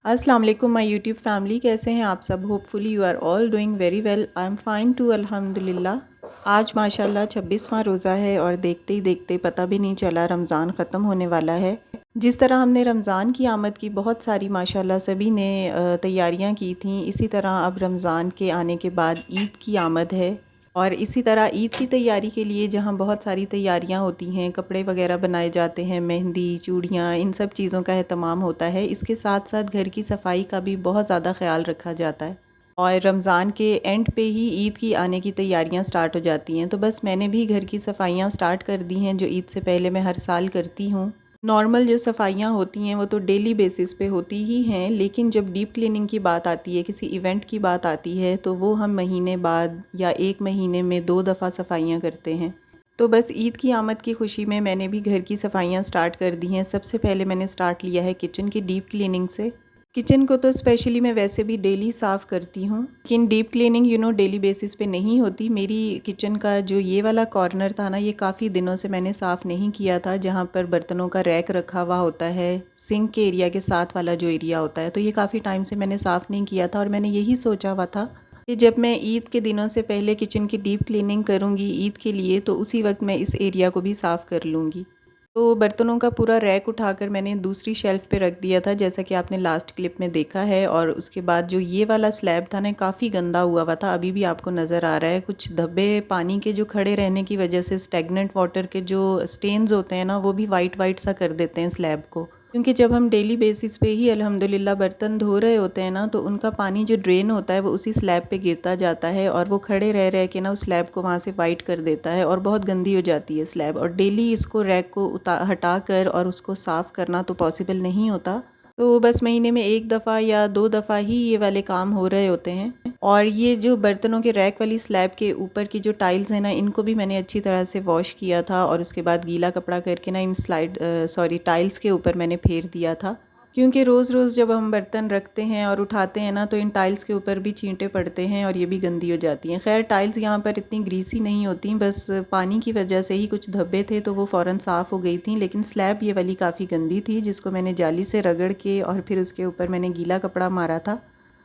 अस्सलाम वालेकुम my YouTube family, कैसे हैं आप सब। Hopefully you are all doing very well. I am fine too अल्हम्दुलिल्लाह। आज माशाल्लाह 26वां रोज़ा है और देखते ही देखते पता भी नहीं चला रमज़ान ख़त्म होने वाला है। जिस तरह हमने रमज़ान की आमद की बहुत सारी माशाल्लाह सभी ने तैयारियां की थी, इसी तरह अब रमज़ान के आने के बाद ईद की आमद है। और इसी तरह ईद की तैयारी के लिए जहाँ बहुत सारी तैयारियां होती हैं, कपड़े वगैरह बनाए जाते हैं, मेहंदी, चूड़ियाँ, इन सब चीज़ों का एहतमाम होता है। इसके साथ साथ घर की सफाई का भी बहुत ज़्यादा ख्याल रखा जाता है। और रमज़ान के एंड पे ही ईद की आने की तैयारियां स्टार्ट हो जाती हैं। तो बस मैंने भी घर की सफाइयाँ स्टार्ट कर दी हैं, जो ईद से पहले मैं हर साल करती हूँ। नॉर्मल जो सफाइयाँ होती हैं वो तो डेली बेसिस पे होती ही हैं, लेकिन जब डीप क्लीनिंग की बात आती है, किसी इवेंट की बात आती है, तो वो हम महीने बाद या 1 महीने में 2 दफ़ा सफाइयाँ करते हैं। तो बस ईद की आमद की खुशी में मैंने भी घर की सफाइयाँ स्टार्ट कर दी हैं। सबसे पहले मैंने स्टार्ट लिया है किचन की डीप क्लीनिंग से। किचन को तो स्पेशली मैं वैसे भी डेली साफ़ करती हूँ, लेकिन डीप क्लीनिंग डेली बेसिस पे नहीं होती। मेरी किचन का जो ये वाला कॉर्नर था ना, ये काफ़ी दिनों से मैंने साफ़ नहीं किया था, जहाँ पर बर्तनों का रैक रखा हुआ होता है, सिंक के एरिया के साथ वाला जो एरिया होता है, तो ये काफ़ी टाइम से मैंने साफ़ नहीं किया था। और मैंने यही सोचा हुआ था कि जब मैं ईद के दिनों से पहले किचन की डीप क्लीनिंग करूँगी ईद के लिए, तो उसी वक्त मैं इस एरिया को भी साफ़ कर लूँगी। तो बर्तनों का पूरा रैक उठाकर मैंने दूसरी शेल्फ़ पे रख दिया था, जैसा कि आपने लास्ट क्लिप में देखा है। और उसके बाद जो ये वाला स्लैब था ना, काफ़ी गंदा हुआ हुआ था, अभी भी आपको नज़र आ रहा है। कुछ धब्बे पानी के जो खड़े रहने की वजह से स्टेगनेंट वाटर के जो स्टेन्स होते हैं ना, वो भी वाइट वाइट सा कर देते हैं स्लैब को। क्योंकि जब हम डेली बेसिस पे ही अल्हम्दुलिल्लाह बर्तन धो रहे होते हैं ना, तो उनका पानी जो ड्रेन होता है वो उसी स्लैब पे गिरता जाता है, और वो खड़े रह रह के ना उस स्लैब को वहाँ से वाइट कर देता है, और बहुत गंदी हो जाती है स्लैब। और डेली इसको रैक को हटा कर और उसको साफ़ करना तो पॉसिबल नहीं होता। तो बस महीने में 1 दफ़ा या 2 दफ़ा ही ये वाले काम हो रहे होते हैं। और ये जो बर्तनों के रैक वाली स्लैब के ऊपर की जो टाइल्स हैं ना, इनको भी मैंने अच्छी तरह से वॉश किया था, और उसके बाद गीला कपड़ा करके ना इन टाइल्स के ऊपर मैंने फेर दिया था। क्योंकि रोज़ रोज़ जब हम बर्तन रखते हैं और उठाते हैं ना, तो इन टाइल्स के ऊपर भी छींटे पड़ते हैं और ये भी गंदी हो जाती हैं। खैर, टाइल्स यहाँ पर इतनी ग्रीसी नहीं होती, बस पानी की वजह से ही कुछ धब्बे थे, तो वो फ़ौरन साफ़ हो गई थी। लेकिन स्लैब ये वाली काफ़ी गंदी थी, जिसको मैंने जाली से रगड़ के और फिर उसके ऊपर मैंने गीला कपड़ा मारा था।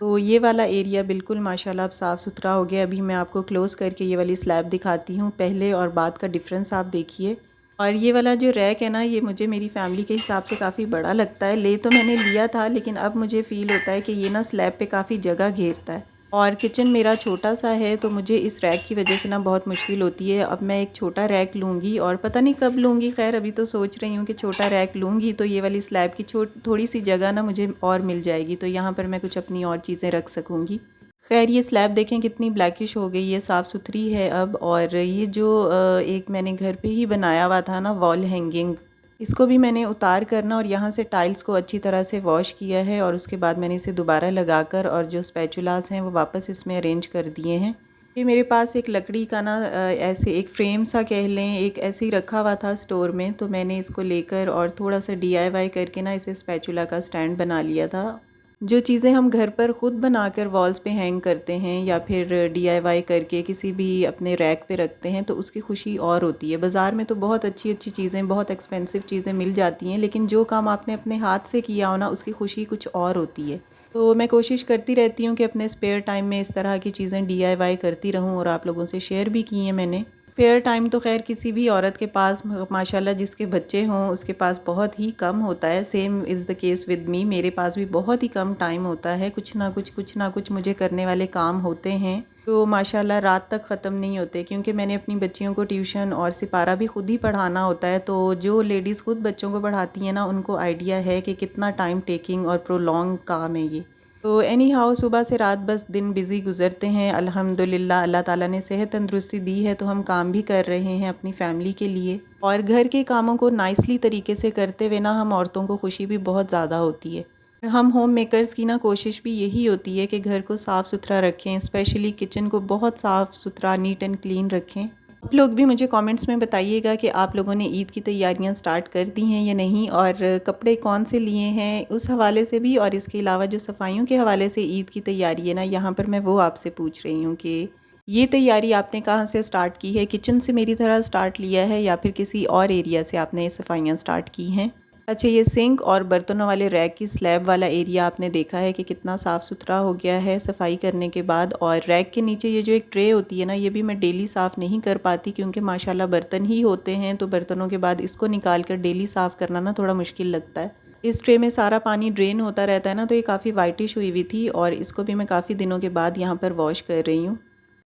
तो ये वाला एरिया बिल्कुल माशाल्लाह अब साफ़ सुथरा हो गया। अभी मैं आपको क्लोज़ करके ये वाली स्लैब दिखाती हूँ, पहले और बाद का डिफरेंस आप देखिए। और ये वाला जो रैक है ना, ये मुझे मेरी फ़ैमिली के हिसाब से काफ़ी बड़ा लगता है। ले तो मैंने लिया था, लेकिन अब मुझे फ़ील होता है कि ये ना स्लैब पे काफ़ी जगह घेरता है, और किचन मेरा छोटा सा है, तो मुझे इस रैक की वजह से ना बहुत मुश्किल होती है। अब मैं एक छोटा रैक लूँगी, और पता नहीं कब लूँगी। खैर, अभी तो सोच रही हूँ कि छोटा रैक लूँगी तो ये वाली स्लैब की थोड़ी सी जगह ना मुझे और मिल जाएगी, तो यहाँ पर मैं कुछ अपनी और चीज़ें रख सकूँगी। खैर, ये स्लैब देखें कितनी ब्लैकिश हो गई है, साफ़ सुथरी है अब। और ये जो एक मैंने घर पे ही बनाया हुआ था ना वॉल हैंगिंग, इसको भी मैंने उतार कर ना और यहाँ से टाइल्स को अच्छी तरह से वॉश किया है, और उसके बाद मैंने इसे दोबारा लगाकर और जो स्पैचुलास हैं वो वापस इसमें अरेंज कर दिए हैं। ये मेरे पास एक लकड़ी का ना ऐसे एक फ्रेम सा कह लें, एक ऐसे ही रखा हुआ था स्टोर में, तो मैंने इसको लेकर और थोड़ा सा DIY करके ना इसे स्पैचुला का स्टैंड बना लिया था। जो चीज़ें हम घर पर ख़ुद बनाकर वॉल्स पे हैंग करते हैं या फिर DIY करके किसी भी अपने रैक पे रखते हैं, तो उसकी खुशी और होती है। बाज़ार में तो बहुत अच्छी अच्छी चीज़ें, बहुत एक्सपेंसिव चीज़ें मिल जाती हैं, लेकिन जो काम आपने अपने हाथ से किया हो ना, उसकी खुशी कुछ और होती है। तो मैं कोशिश करती रहती हूँ कि अपने स्पेयर टाइम में इस तरह की चीज़ें DIY करती रहूँ, और आप लोगों से शेयर भी की हैं मैंने। स्पेयर टाइम तो खैर किसी भी औरत के पास माशाल्लाह जिसके बच्चे हों उसके पास बहुत ही कम होता है। Same is the case with me, मेरे पास भी बहुत ही कम टाइम होता है। कुछ ना कुछ मुझे करने वाले काम होते हैं, तो माशाल्लाह रात तक ख़त्म नहीं होते, क्योंकि मैंने अपनी बच्चियों को ट्यूशन और सिपारा भी ख़ुद ही पढ़ाना होता है। तो जो लेडीज़ खुद बच्चों को पढ़ाती हैं ना, उनको आइडिया है कि कितना टाइम टेकिंग और प्रोलॉन्ग काम है ये। तो एनी हाउ, सुबह से रात बस दिन बिज़ी गुज़रते हैं। अल्हम्दुलिल्लाह अल्लाह ताला ने सेहत तंदुरुस्ती दी है, तो हम काम भी कर रहे हैं अपनी फ़ैमिली के लिए, और घर के कामों को नाइसली तरीके से करते हुए ना हम औरतों को खुशी भी बहुत ज़्यादा होती है। हम होम मेकर्स की ना कोशिश भी यही होती है कि घर को साफ़ सुथरा रखें, स्पेशली किचन को बहुत साफ़ सुथरा, नीट एंड क्लीन रखें। आप लोग भी मुझे कमेंट्स में बताइएगा कि आप लोगों ने ईद की तैयारियां स्टार्ट कर दी हैं या नहीं, और कपड़े कौन से लिए हैं उस हवाले से भी, और इसके अलावा जो सफाइयों के हवाले से ईद की तैयारी है ना, यहाँ पर मैं वो आपसे पूछ रही हूँ कि ये तैयारी आपने कहाँ से स्टार्ट की है। किचन से मेरी तरह स्टार्ट लिया है या फिर किसी और एरिया से आपने ये सफाइयाँ स्टार्ट की हैं। अच्छा, ये सिंक और बर्तनों वाले रैक की स्लैब वाला एरिया आपने देखा है कि कितना साफ़ सुथरा हो गया है सफाई करने के बाद। और रैक के नीचे ये जो एक ट्रे होती है ना, ये भी मैं डेली साफ़ नहीं कर पाती क्योंकि माशाल्लाह बर्तन ही होते हैं, तो बर्तनों के बाद इसको निकाल कर डेली साफ़ करना ना थोड़ा मुश्किल लगता है। इस ट्रे में सारा पानी ड्रेन होता रहता है ना, तो ये काफ़ी वाइटिश हुई हुई थी और इसको भी मैं काफ़ी दिनों के बाद यहाँ पर वॉश कर रही हूँ।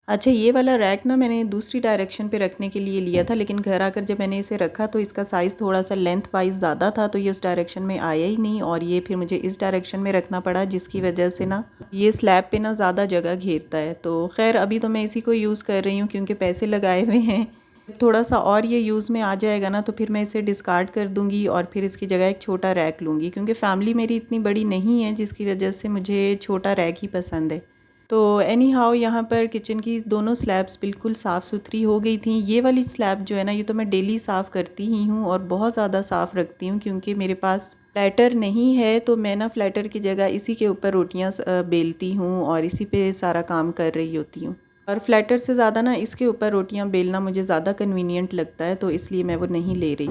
अच्छा, ये वाला रैक ना मैंने दूसरी डायरेक्शन पे रखने के लिए लिया था, लेकिन घर आकर जब मैंने इसे रखा तो इसका साइज़ थोड़ा सा लेंथ वाइज ज़्यादा था, तो ये उस डायरेक्शन में आया ही नहीं और ये फिर मुझे इस डायरेक्शन में रखना पड़ा, जिसकी वजह से ना ये स्लैब पे ना ज़्यादा जगह घेरता है। तो खैर अभी तो मैं इसी को यूज़ कर रही हूँ क्योंकि पैसे लगाए हुए हैं। थोड़ा सा और ये यूज़ में आ जाएगा ना, तो फिर मैं इसे डिस्कार्ड कर दूँगी और फिर इसकी जगह एक छोटा रैक लूँगी, क्योंकि फ़ैमिली मेरी इतनी बड़ी नहीं है, जिसकी वजह से मुझे छोटा रैक ही पसंद है। तो एनी हाउ यहाँ पर किचन की दोनों स्लैब्स बिल्कुल साफ़ सुथरी हो गई थी। ये वाली स्लैब जो है ना, ये तो मैं डेली साफ़ करती ही हूँ और बहुत ज़्यादा साफ़ रखती हूँ, क्योंकि मेरे पास फ्लैटर नहीं है, तो मैं ना फ्लैटर की जगह इसी के ऊपर रोटियाँ बेलती हूँ और इसी पे सारा काम कर रही होती हूँ। और फ्लैटर से ज़्यादा ना इसके ऊपर रोटियाँ बेलना मुझे ज़्यादा कन्वीनियंट लगता है, तो इसलिए मैं वो नहीं ले रही।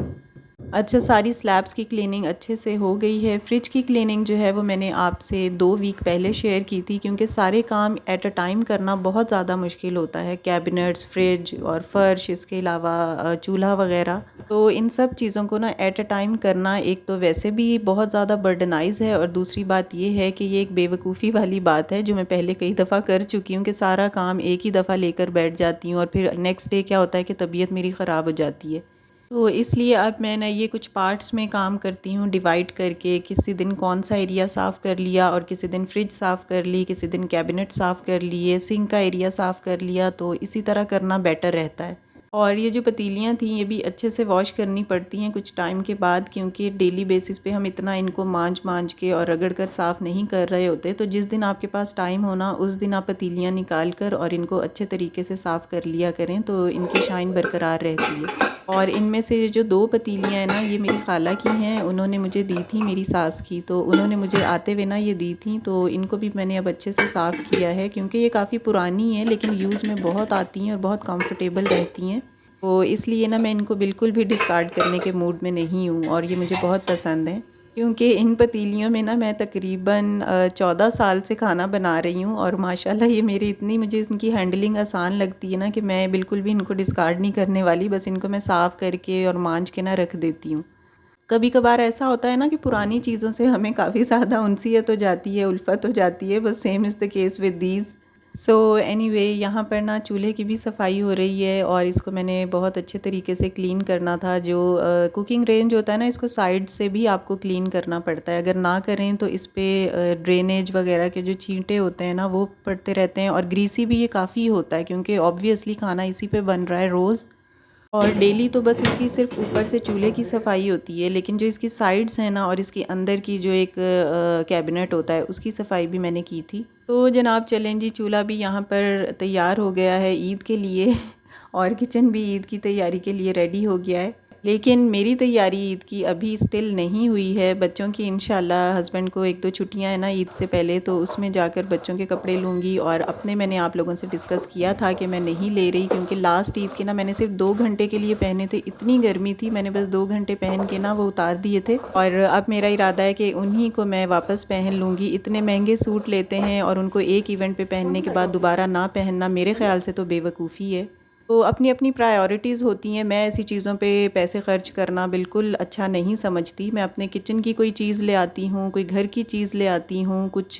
अच्छा, सारी स्लैब्स की क्लीनिंग अच्छे से हो गई है। फ्रिज की क्लीनिंग जो है वो मैंने आपसे 2 वीक पहले शेयर की थी, क्योंकि सारे काम एट अ टाइम करना बहुत ज़्यादा मुश्किल होता है। कैबिनेट्स, फ्रिज और फ़र्श, इसके अलावा चूल्हा वगैरह, तो इन सब चीज़ों को ना एट अ टाइम करना एक तो वैसे भी बहुत ज़्यादा बर्डनाइज है, और दूसरी बात ये है कि ये एक बेवकूफ़ी वाली बात है जो मैं पहले कई दफ़ा कर चुकी हूँ कि सारा काम एक ही दफ़ा लेकर बैठ जाती हूँ और फिर नेक्स्ट डे क्या होता है कि तबीयत मेरी ख़राब हो जाती है। तो इसलिए अब मैं ना ये कुछ पार्ट्स में काम करती हूँ डिवाइड करके, किसी दिन कौन सा एरिया साफ़ कर लिया और किसी दिन फ्रिज साफ़ कर ली, किसी दिन कैबिनेट साफ़ कर लिए, सिंक का एरिया साफ़ कर लिया, तो इसी तरह करना बेटर रहता है। और ये जो पतीलियाँ थी ये भी अच्छे से वॉश करनी पड़ती हैं कुछ टाइम के बाद, क्योंकि डेली बेसिस पे हम इतना इनको मांज के और रगड़ कर साफ़ नहीं कर रहे होते। तो जिस दिन आपके पास टाइम हो ना, उस दिन आप पतीलियाँ निकाल कर और इनको अच्छे तरीके से साफ़ कर लिया करें, तो इनकी शाइन बरकरार रहती है। और इनमें से ये जो 2 पतीलियाँ हैं ना, ये मेरी खाला की हैं, उन्होंने मुझे दी थी मेरी सास की, तो उन्होंने मुझे आते हुए ना ये दी थी, तो इनको भी मैंने अब अच्छे से साफ़ किया है, क्योंकि ये काफ़ी पुरानी है लेकिन यूज़ में बहुत आती हैं और बहुत कंफर्टेबल रहती हैं। तो इसलिए ना मैं इनको बिल्कुल भी डिस्कार्ड करने के मूड में नहीं हूँ और ये मुझे बहुत पसंद है, क्योंकि इन पतीलियों में ना मैं तकरीबन 14 साल से खाना बना रही हूँ और माशाल्लाह ये मेरी इतनी, मुझे इनकी हैंडलिंग आसान लगती है ना कि मैं बिल्कुल भी इनको डिस्कार्ड नहीं करने वाली, बस इनको मैं साफ़ करके और मांज के ना रख देती हूँ। कभी कभार ऐसा होता है ना कि पुरानी चीज़ों से हमें काफ़ी ज़्यादा उनसियत हो जाती है, उल्फत हो जाती है, बस same is the case with these. So anyway, यहाँ पर ना चूल्हे की भी सफाई हो रही है और इसको मैंने बहुत अच्छे तरीके से क्लीन करना था। जो कुकिंग रेंज होता है ना, इसको साइड से भी आपको क्लीन करना पड़ता है, अगर ना करें तो इस पे ड्रेनेज वगैरह के जो छींटे होते हैं ना वो पड़ते रहते हैं, और ग्रीसी भी ये काफ़ी होता है, क्योंकि ऑब्वियसली खाना इसी पे बन रहा है रोज़। और डेली तो बस इसकी सिर्फ ऊपर से चूल्हे की सफाई होती है, लेकिन जो इसकी साइड्स हैं ना और इसके अंदर की जो एक कैबिनेट होता है उसकी सफाई भी मैंने की थी। तो जनाब चलें जी, चूल्हा भी यहाँ पर तैयार हो गया है ईद के लिए और किचन भी ईद की तैयारी के लिए रेडी हो गया है। लेकिन मेरी तैयारी ईद की अभी स्टिल नहीं हुई है। बच्चों की इंशाल्लाह, हस्बैंड को 1-2 छुट्टियां हैं ना ईद से पहले, तो उसमें जाकर बच्चों के कपड़े लूँगी। और अपने मैंने आप लोगों से डिस्कस किया था कि मैं नहीं ले रही, क्योंकि लास्ट ईद के ना मैंने सिर्फ 2 घंटे के लिए पहने थे, इतनी गर्मी थी, मैंने बस 2 घंटे पहन के ना वो उतार दिए थे। और अब मेरा इरादा है कि उन्हीं को मैं वापस पहन लूँगी। इतने महंगे सूट लेते हैं और उनको एक इवेंट पे पहनने के बाद दोबारा ना पहनना मेरे ख़्याल से तो बेवकूफ़ी है। तो अपनी अपनी प्रायोरिटीज़ होती हैं। मैं ऐसी चीज़ों पे पैसे खर्च करना बिल्कुल अच्छा नहीं समझती। मैं अपने किचन की कोई चीज़ ले आती हूँ, कोई घर की चीज़ ले आती हूँ, कुछ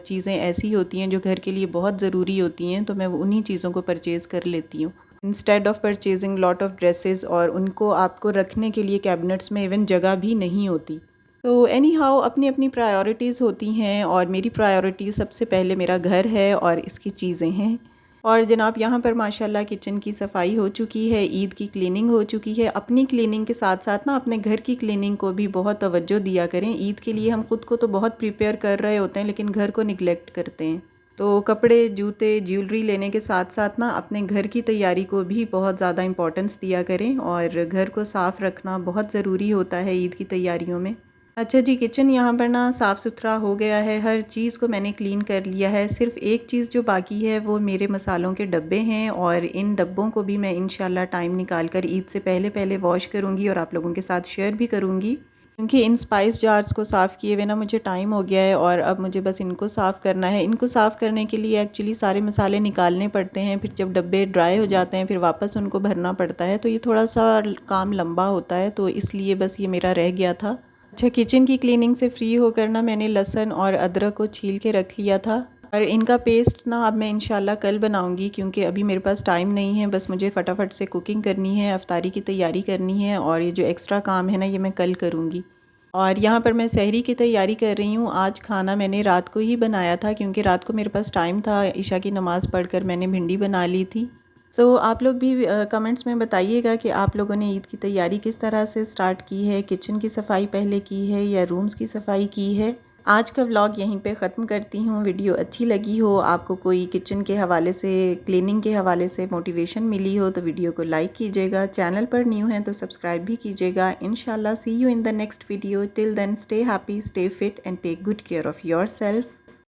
चीज़ें ऐसी होती हैं जो घर के लिए बहुत ज़रूरी होती हैं, तो मैं उन्हीं चीज़ों को परचेज़ कर लेती हूँ instead of purchasing lot of dresses, और उनको आपको रखने के लिए कैबिनेट्स में इवन जगह भी नहीं होती। तो एनी हाउ, अपनी अपनी प्रायोरिटीज़ होती हैं और मेरी प्रायोरिटी सबसे पहले मेरा घर है और इसकी चीज़ें हैं। और जनाब यहाँ पर माशाल्लाह किचन की सफाई हो चुकी है, ईद की क्लीनिंग हो चुकी है। अपनी क्लीनिंग के साथ साथ ना अपने घर की क्लीनिंग को भी बहुत तवज्जो दिया करें। ईद के लिए हम ख़ुद को तो बहुत प्रिपेयर कर रहे होते हैं, लेकिन घर को निगलेक्ट करते हैं। तो कपड़े, जूते, ज्वेलरी लेने के साथ साथ ना अपने घर की तैयारी को भी बहुत ज़्यादा इम्पोर्टेंस दिया करें, और घर को साफ़ रखना बहुत ज़रूरी होता है ईद की तैयारियों में। अच्छा जी, किचन यहाँ पर ना साफ़ सुथरा हो गया है, हर चीज़ को मैंने क्लीन कर लिया है। सिर्फ़ एक चीज़ जो बाकी है वो मेरे मसालों के डब्बे हैं, और इन डब्बों को भी मैं इंशाल्लाह टाइम निकाल कर ईद से पहले पहले वॉश करूँगी और आप लोगों के साथ शेयर भी करूँगी। क्योंकि इन स्पाइस जार्स को साफ़ किए हुए ना मुझे टाइम हो गया है और अब मुझे बस इनको साफ़ करना है। इनको साफ़ करने के लिए एक्चुअली सारे मसाले निकालने पड़ते हैं, फिर जब डब्बे ड्राई हो जाते हैं फिर वापस उनको भरना पड़ता है, तो ये थोड़ा सा काम लंबा होता है, तो इसलिए बस ये मेरा रह गया था। अच्छा, किचन की क्लीनिंग से फ्री होकर ना मैंने लहसुन और अदरक को छील के रख लिया था और इनका पेस्ट ना अब मैं इंशाल्लाह कल बनाऊंगी, क्योंकि अभी मेरे पास टाइम नहीं है। बस मुझे फटाफट से कुकिंग करनी है, अफ्तारी की तैयारी करनी है और ये जो एक्स्ट्रा काम है ना ये मैं कल करूँगी। और यहाँ पर मैं सहरी की तैयारी कर रही हूँ। आज खाना मैंने रात को ही बनाया था, क्योंकि रात को मेरे पास टाइम था, ईशा की नमाज़ पढ़कर मैंने भिंडी बना ली थी। सो आप लोग भी कमेंट्स में बताइएगा कि आप लोगों ने ईद की तैयारी किस तरह से स्टार्ट की है, किचन की सफाई पहले की है या रूम्स की सफाई की है। आज का व्लॉग यहीं पे ख़त्म करती हूँ। वीडियो अच्छी लगी हो, आपको कोई किचन के हवाले से, क्लीनिंग के हवाले से मोटिवेशन मिली हो तो वीडियो को लाइक कीजिएगा। चैनल पर न्यू हैं तो सब्सक्राइब भी कीजिएगा। इंशाल्लाह see you in the next video. Till then stay happy, stay fit and take good care of your self.